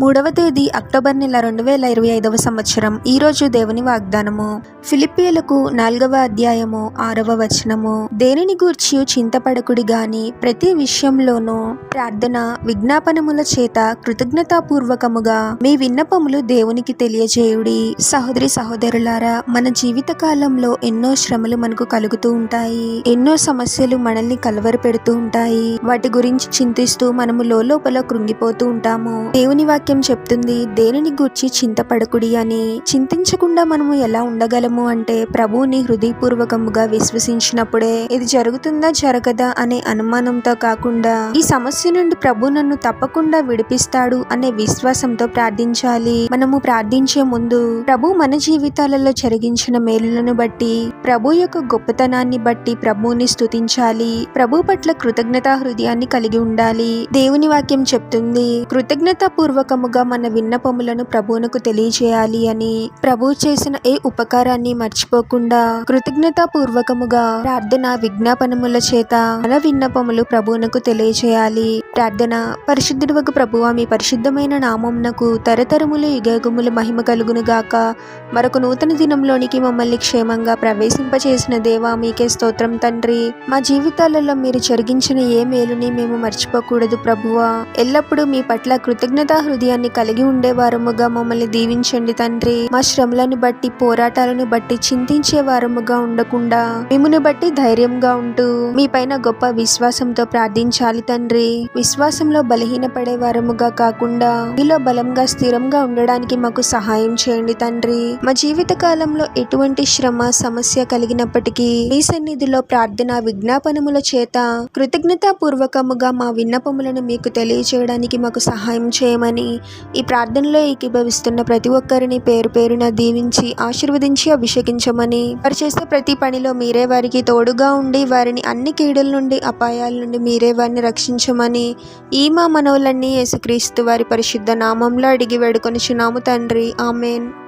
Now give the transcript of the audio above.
3వ తేదీ అక్టోబర్ నెల 2025వ సంవత్సరం. ఈరోజు దేవుని వాగ్దానము. ఫిలిప్పీయులకు 4వ అధ్యాయము 6వ వచనము. దేనిని గూర్చి చింతపడకుడి గాని ప్రతి విషయంలోనూ ప్రార్థన విజ్ఞాపనముల చేత కృతజ్ఞతాపూర్వకముగా మీ విన్నపములు దేవునికి తెలియజేయుడి. సహోదరి సహోదరులారా, మన జీవిత కాలంలో ఎన్నో శ్రమలు మనకు కలుగుతూ ఉంటాయి. ఎన్నో సమస్యలు మనల్ని కలవర పెడుతూ ఉంటాయి. వాటి గురించి చింతిస్తూ మనము లోపల కృంగిపోతూ ఉంటాము. దేవుని వాక్యం చెప్తుంది, దేనిని గూర్చి చింతపడకుడి అని. చింతించకుండా మనము ఎలా ఉండగలము అంటే ప్రభువుని హృదయపూర్వకముగా విశ్వసించినప్పుడే. ఇది జరుగుతుందా జరగదా అనే అనుమానంతో కాకుండా, ఈ సమస్య నుండి ప్రభు నన్ను తప్పకుండా విడిపిస్తాడు అనే విశ్వాసంతో ప్రార్థించాలి. మనము ప్రార్థించే ముందు ప్రభు మన జీవితాలలో జరిగించిన మేలులను బట్టి, ప్రభు యొక్క గొప్పతనాన్ని బట్టి ప్రభువుని స్తుతించాలి. ప్రభు పట్ల కృతజ్ఞతా హృదయాన్ని కలిగి ఉండాలి. దేవుని వాక్యం చెప్తుంది, కృతజ్ఞతాపూర్వకముగా మన విన్నపములను ప్రభువునకు తెలియజేయాలి అని. ప్రభు చేసిన ఏ ఉపకారాన్ని మర్చిపోకుండా కృతజ్ఞతాపూర్వకముగా ప్రార్థన విజ్ఞాపనముల చేత మన విన్నపములు ప్రభువునకు తెలియజేయాలి. ప్రార్థన. పరిశుద్ధుడవగు ప్రభువా, మీ పరిశుద్ధమైన నామమునకు తరతరములు యుగయుగములు మహిమ కలుగును గాక. మరొక నూతన దినంలోనికి మమ్మల్ని క్షేమంగా ప్రవేశింపచేసిన దేవా, మీకే స్తోత్రం తండ్రి. మా జీవితాలలో మీరు జరిగించిన ఏ మేలుని మేము మర్చిపోకూడదు ప్రభువా. ఎల్లప్పుడూ మీ పట్ల కృతజ్ఞతా హృదయాన్ని కలిగి ఉండేవారముగా మమ్మల్ని దీవించండి తండ్రి. మా శ్రమలను బట్టి, పోరాటాలను బట్టి చింతించే వారముగా ఉండకుండా, మిమ్మును బట్టి ధైర్యంగా ఉంటూ మీ పైన గొప్ప విశ్వాసంతో ప్రార్థించాలి తండ్రి. విశ్వాసంలో బలహీనపడే వారముగా కాకుండా మీలో బలంగా స్థిరంగా ఉండడానికి మాకు సహాయం చేయండి తండ్రి. మా జీవిత కాలంలో ఎటువంటి శ్రమ సమస్య కలిగినప్పటికీ మీ సన్నిధిలో ప్రార్థన విజ్ఞాపనముల చేత కృతజ్ఞతాపూర్వకముగా మా విన్నపములను మీకు తెలియజేయడానికి మాకు సహాయం చేయమని, ఈ ప్రార్థనలో ఏకీభవిస్తున్న ప్రతి ఒక్కరిని పేరు పేరున దీవించి ఆశీర్వదించి అభిషేకించమని, వారు చేసే ప్రతి పనిలో మీరే వారికి తోడుగా ఉండి వారిని అన్ని కీడుల నుండి, అపాయాల నుండి మీరే వారిని రక్షించమని, ఈ మా మనవులన్నీ యేసుక్రీస్తు వారి పరిశుద్ధ నామంలో అడిగి వేడుకొనుచున్నాము తండ్రి. ఆమేన్.